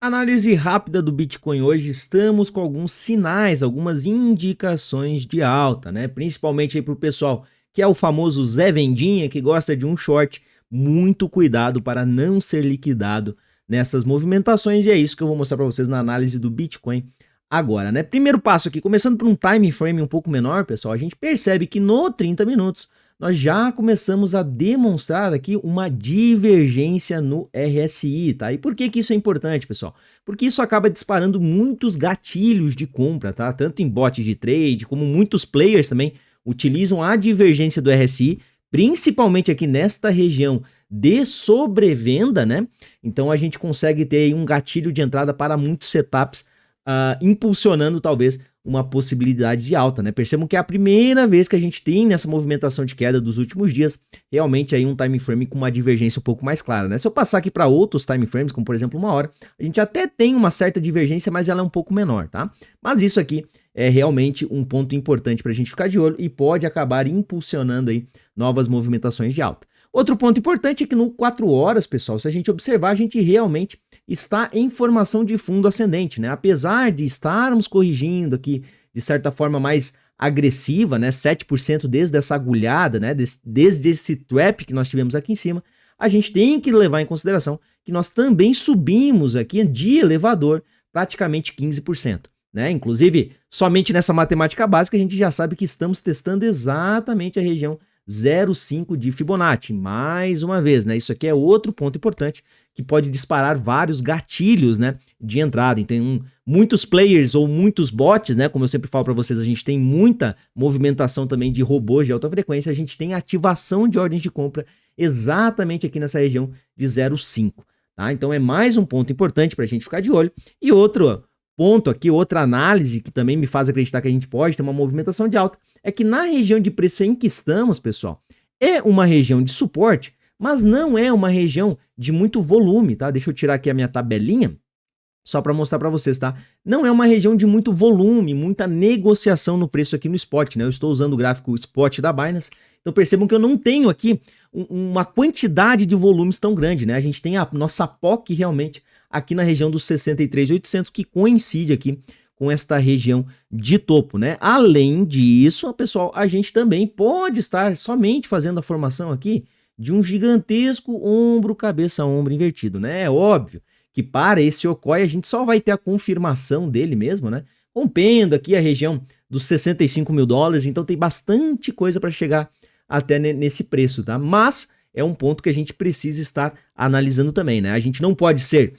Análise rápida do Bitcoin hoje, estamos com alguns sinais, algumas indicações de alta, né? Principalmente aí para o pessoal que é o famoso Zé Vendinha, que gosta de um short, muito cuidado para não ser liquidado nessas movimentações, e é isso que eu vou mostrar para vocês na análise do Bitcoin agora, né? Primeiro passo aqui, começando por um time frame um pouco menor, pessoal, a gente percebe que no 30 minutos nós já começamos a demonstrar aqui uma divergência no RSI, tá? E por que isso é importante, pessoal? Porque isso acaba disparando muitos gatilhos de compra, tá? Tanto em bots de trade, como muitos players também utilizam a divergência do RSI, principalmente aqui nesta região de sobrevenda, né? Então a gente consegue ter aí um gatilho de entrada para muitos setups, impulsionando talvez uma possibilidade de alta, né? Percebam que é a primeira vez que a gente tem nessa movimentação de queda dos últimos dias, realmente aí um time frame com uma divergência um pouco mais clara, né? Se eu passar aqui para outros time frames, como por exemplo uma hora, a gente até tem uma certa divergência, mas ela é um pouco menor, tá? Mas isso aqui é realmente um ponto importante para a gente ficar de olho e pode acabar impulsionando aí novas movimentações de alta. Outro ponto importante é que no 4 horas, pessoal, se a gente observar, a gente realmente está em formação de fundo ascendente, né? Apesar de estarmos corrigindo aqui de certa forma mais agressiva, né? 7% desde essa agulhada, né? Desde esse trap que nós tivemos aqui em cima, a gente tem que levar em consideração que nós também subimos aqui de elevador praticamente 15%. Né? Inclusive, somente nessa matemática básica a gente já sabe que estamos testando exatamente a região 0,5 de Fibonacci. Mais uma vez, né? Isso aqui é outro ponto importante que pode disparar vários gatilhos, né, de entrada. Então, muitos players ou muitos bots, né, como eu sempre falo para vocês, a gente tem muita movimentação também de robôs de alta frequência, a gente tem ativação de ordens de compra exatamente aqui nessa região de 0,5, tá? Então é mais um ponto importante para a gente ficar de olho. E outro ponto aqui, outra análise que também me faz acreditar que a gente pode ter uma movimentação de alta, é que na região de preço em que estamos, pessoal, é uma região de suporte, mas não é uma região de muito volume, tá? Deixa eu tirar aqui a minha tabelinha, só para mostrar para vocês, tá? Não é uma região de muito volume, muita negociação no preço aqui no spot, né? Eu estou usando o gráfico spot da Binance, então percebam que eu não tenho aqui uma quantidade de volumes tão grande, né? A gente tem a nossa POC realmente aqui na região dos 63.800, que coincide aqui com esta região de topo, né? Além disso, pessoal, a gente também pode estar somente fazendo a formação aqui de um gigantesco ombro, cabeça, ombro invertido, né? É óbvio que para esse Okoi a gente só vai ter a confirmação dele mesmo, né? Rompendo aqui a região dos 65 mil dólares, então tem bastante coisa para chegar até nesse preço, tá? Mas é um ponto que a gente precisa estar analisando também, né? A gente não pode ser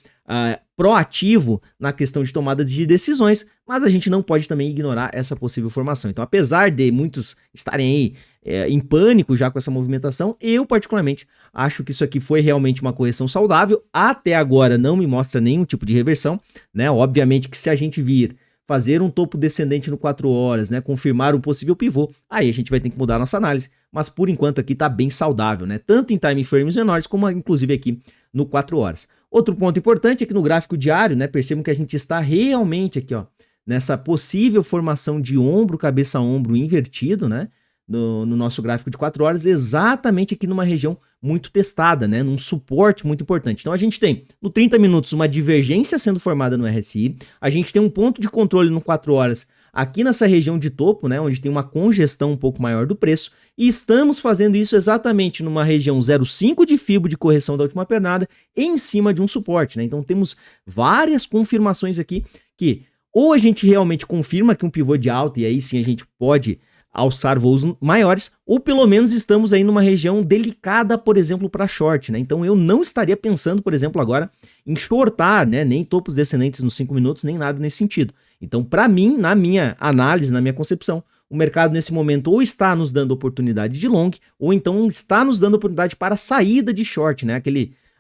proativo na questão de tomada de decisões, mas a gente não pode também ignorar essa possível formação. Então, apesar de muitos estarem aí em pânico já com essa movimentação, eu particularmente acho que isso aqui foi realmente uma correção saudável. Até agora não me mostra nenhum tipo de reversão, né? Obviamente que se a gente vir fazer um topo descendente no 4 horas, né, confirmar um possível pivô, aí a gente vai ter que mudar a nossa análise, mas por enquanto aqui tá bem saudável, né, tanto em time frames menores como inclusive aqui no 4 horas. Outro ponto importante é que no gráfico diário, né, percebam que a gente está realmente aqui, ó, nessa possível formação de ombro, cabeça, ombro invertido, né, no nosso gráfico de 4 horas, exatamente aqui numa região muito testada, né, num suporte muito importante. Então a gente tem no 30 minutos uma divergência sendo formada no RSI, a gente tem um ponto de controle no 4 horas aqui nessa região de topo, né, onde tem uma congestão um pouco maior do preço, e estamos fazendo isso exatamente numa região 0,5 de FIBO de correção da última pernada em cima de um suporte, né? Então temos várias confirmações aqui que ou a gente realmente confirma que um pivô de alta e aí sim a gente pode alçar voos maiores, ou pelo menos estamos aí numa região delicada, por exemplo, para short, né? Então eu não estaria pensando, por exemplo, agora em shortar, né? Nem topos descendentes nos 5 minutos, nem nada nesse sentido. Então, para mim, na minha análise, na minha concepção, o mercado nesse momento ou está nos dando oportunidade de long, ou então está nos dando oportunidade para saída de short, né?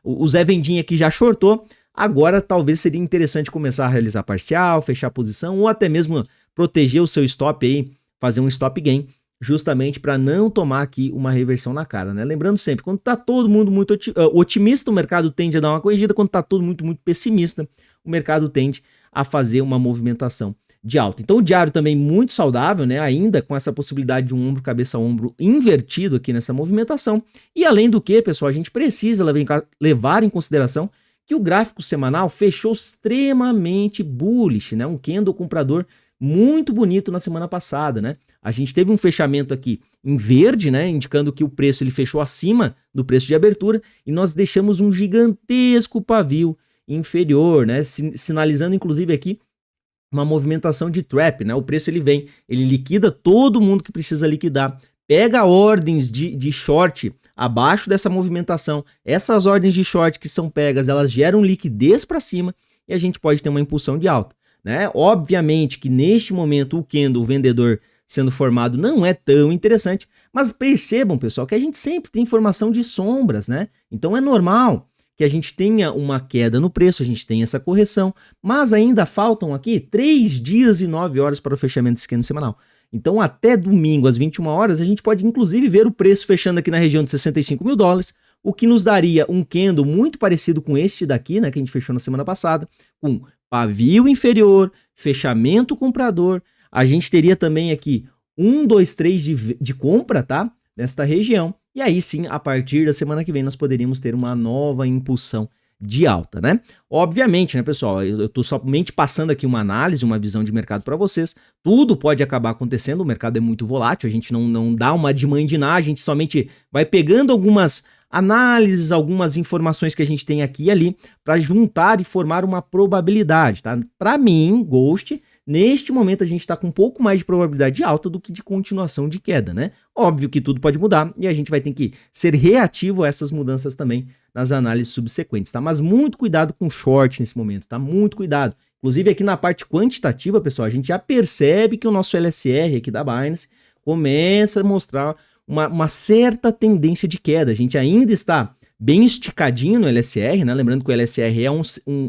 O Zé Vendinha que já shortou, agora talvez seria interessante começar a realizar parcial, fechar posição, ou até mesmo proteger o seu stop aí, fazer um stop gain, justamente para não tomar aqui uma reversão na cara, né? Lembrando sempre, quando tá todo mundo muito otimista, o mercado tende a dar uma corrigida, quando tá todo muito pessimista, o mercado tende a fazer uma movimentação de alta. Então o diário também muito saudável, né? Ainda com essa possibilidade de um ombro, cabeça, ombro invertido aqui nessa movimentação. E além do que, pessoal, a gente precisa levar em consideração que o gráfico semanal fechou extremamente bullish, né? Um candle comprador muito bonito na semana passada, né? A gente teve um fechamento aqui em verde, né? Indicando que o preço ele fechou acima do preço de abertura e nós deixamos um gigantesco pavio inferior, né? Sinalizando inclusive aqui uma movimentação de trap, né? O preço ele vem, ele liquida todo mundo que precisa liquidar, pega ordens de short abaixo dessa movimentação, essas ordens de short que são pegas, elas geram liquidez para cima e a gente pode ter uma impulsão de alta, né? Obviamente que neste momento o candle, o vendedor sendo formado não é tão interessante, mas percebam, pessoal, que a gente sempre tem formação de sombras, né? Então é normal que a gente tenha uma queda no preço, a gente tem essa correção, mas ainda faltam aqui 3 dias e 9 horas para o fechamento desse candle semanal. Então até domingo às 21 horas a gente pode inclusive ver o preço fechando aqui na região de 65 mil dólares, o que nos daria um candle muito parecido com este daqui, né, que a gente fechou na semana passada, com pavio inferior, fechamento comprador, a gente teria também aqui 1, 2, 3 de compra, tá? Nesta região. E aí sim, a partir da semana que vem, nós poderíamos ter uma nova impulsão de alta, né? Obviamente, né, pessoal? Eu tô somente passando aqui uma análise, uma visão de mercado para vocês. Tudo pode acabar acontecendo, o mercado é muito volátil, a gente não dá uma de mandinar, a gente somente vai pegando algumas análises, algumas informações que a gente tem aqui e ali para juntar e formar uma probabilidade, tá? Para mim, Ghost, neste momento a gente está com um pouco mais de probabilidade de alta do que de continuação de queda, né? Óbvio que tudo pode mudar e a gente vai ter que ser reativo a essas mudanças também nas análises subsequentes, tá? Mas muito cuidado com short nesse momento, tá? Muito cuidado. Inclusive aqui na parte quantitativa, pessoal, a gente já percebe que o nosso LSR aqui da Binance começa a mostrar uma certa tendência de queda. A gente ainda está bem esticadinho no LSR, né? Lembrando que o LSR é um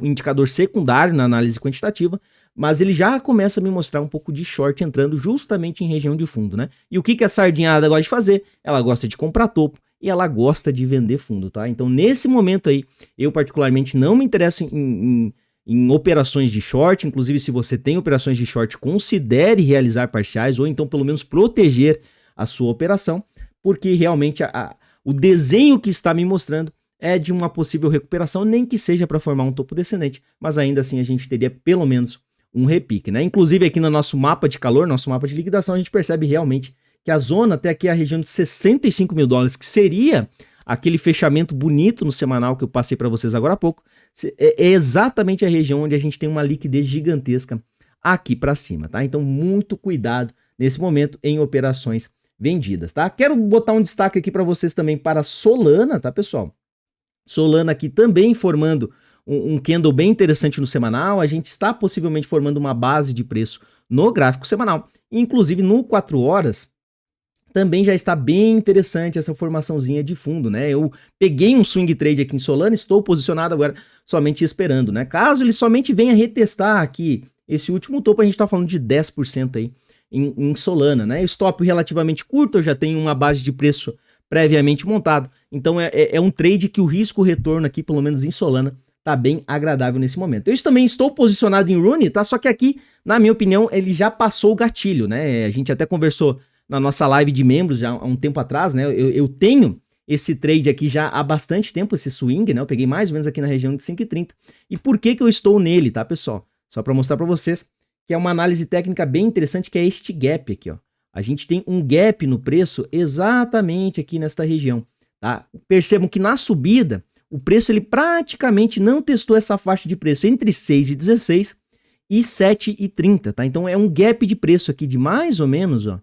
indicador secundário na análise quantitativa, mas ele já começa a me mostrar um pouco de short entrando justamente em região de fundo, né? E o que a sardinhada gosta de fazer? Ela gosta de comprar topo e ela gosta de vender fundo, tá? Então, nesse momento aí, eu particularmente não me interesso em operações de short. Inclusive, se você tem operações de short, considere realizar parciais ou então pelo menos proteger a sua operação, porque realmente o desenho que está me mostrando é de uma possível recuperação, nem que seja para formar um topo descendente, mas ainda assim a gente teria pelo menos um repique, né? Inclusive aqui no nosso mapa de calor, nosso mapa de liquidação, a gente percebe realmente que a zona até aqui é a região de 65 mil dólares, que seria aquele fechamento bonito no semanal que eu passei para vocês agora há pouco, é exatamente a região onde a gente tem uma liquidez gigantesca aqui para cima, tá? Então muito cuidado nesse momento em operações vendidas, tá? Quero botar um destaque aqui para vocês também para Solana, tá, pessoal? Solana aqui também formando um candle bem interessante no semanal. A gente está possivelmente formando uma base de preço no gráfico semanal. Inclusive no 4 horas também já está bem interessante essa formaçãozinha de fundo, né? Eu peguei um swing trade aqui em Solana, estou posicionado agora somente esperando, né? Caso ele somente venha retestar aqui esse último topo, a gente está falando de 10% aí em Solana, né? Stop relativamente curto, eu já tenho uma base de preço previamente montado, então é um trade que o risco-retorno aqui, pelo menos em Solana, tá bem agradável nesse momento. Eu também estou posicionado em Rune, tá? Só que aqui, na minha opinião, ele já passou o gatilho, né? A gente até conversou na nossa live de membros já há um tempo atrás, né? Eu tenho esse trade aqui já há bastante tempo, esse swing, né? Eu peguei mais ou menos aqui na região de 5,30. E por que eu estou nele, tá, pessoal? Só para mostrar para vocês que é uma análise técnica bem interessante, que é este gap aqui, ó. A gente tem um gap no preço exatamente aqui nesta região, tá? Percebam que na subida, o preço ele praticamente não testou essa faixa de preço entre 6,16 e 7,30, tá? Então é um gap de preço aqui de mais ou menos, ó,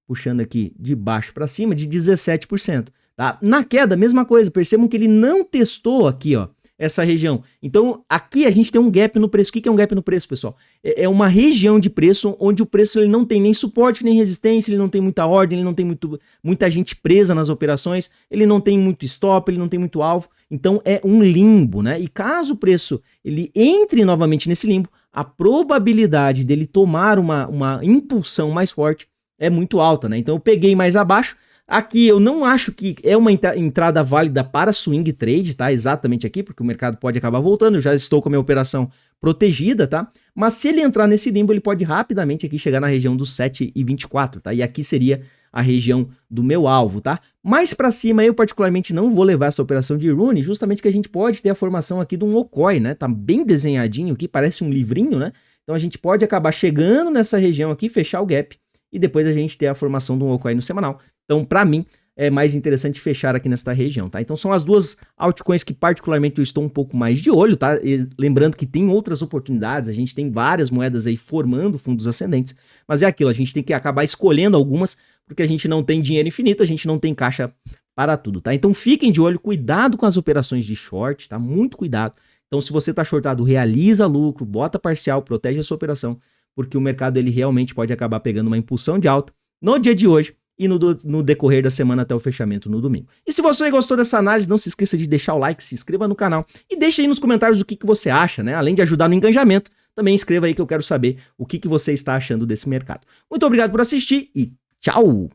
puxando aqui de baixo para cima, de 17%, tá? Na queda, mesma coisa, percebam que ele não testou aqui, ó, essa região. Então, aqui a gente tem um gap no preço. O que é um gap no preço, pessoal? É uma região de preço onde o preço ele não tem nem suporte, nem resistência, ele não tem muita ordem, ele não tem muita gente presa nas operações, ele não tem muito stop, ele não tem muito alvo. Então, é um limbo, né? E caso o preço ele entre novamente nesse limbo, a probabilidade dele tomar uma impulsão mais forte é muito alta, né? Então, eu peguei mais abaixo. Aqui eu não acho que é uma entrada válida para swing trade, tá? Exatamente aqui, porque o mercado pode acabar voltando, eu já estou com a minha operação protegida, tá? Mas se ele entrar nesse limbo, ele pode rapidamente aqui chegar na região dos 7,24, tá? E aqui seria a região do meu alvo, tá? Mais para cima eu particularmente não vou levar essa operação de Rune, justamente que a gente pode ter a formação aqui de um Okoi, né? Tá bem desenhadinho aqui, parece um livrinho, né? Então a gente pode acabar chegando nessa região aqui, fechar o gap e depois a gente ter a formação de um Okoi no semanal. Então, para mim, é mais interessante fechar aqui nesta região, tá? Então são as duas altcoins que particularmente eu estou um pouco mais de olho, tá? E lembrando que tem outras oportunidades, a gente tem várias moedas aí formando fundos ascendentes, mas é aquilo, a gente tem que acabar escolhendo algumas, porque a gente não tem dinheiro infinito, a gente não tem caixa para tudo, tá? Então fiquem de olho, cuidado com as operações de short, tá? Muito cuidado. Então se você tá shortado, realiza lucro, bota parcial, protege a sua operação, porque o mercado ele realmente pode acabar pegando uma impulsão de alta no dia de hoje, e no decorrer da semana até o fechamento no domingo. E se você gostou dessa análise, não se esqueça de deixar o like, se inscreva no canal e deixe aí nos comentários o que você acha, né? Além de ajudar no engajamento, também escreva aí que eu quero saber o que você está achando desse mercado. Muito obrigado por assistir e tchau!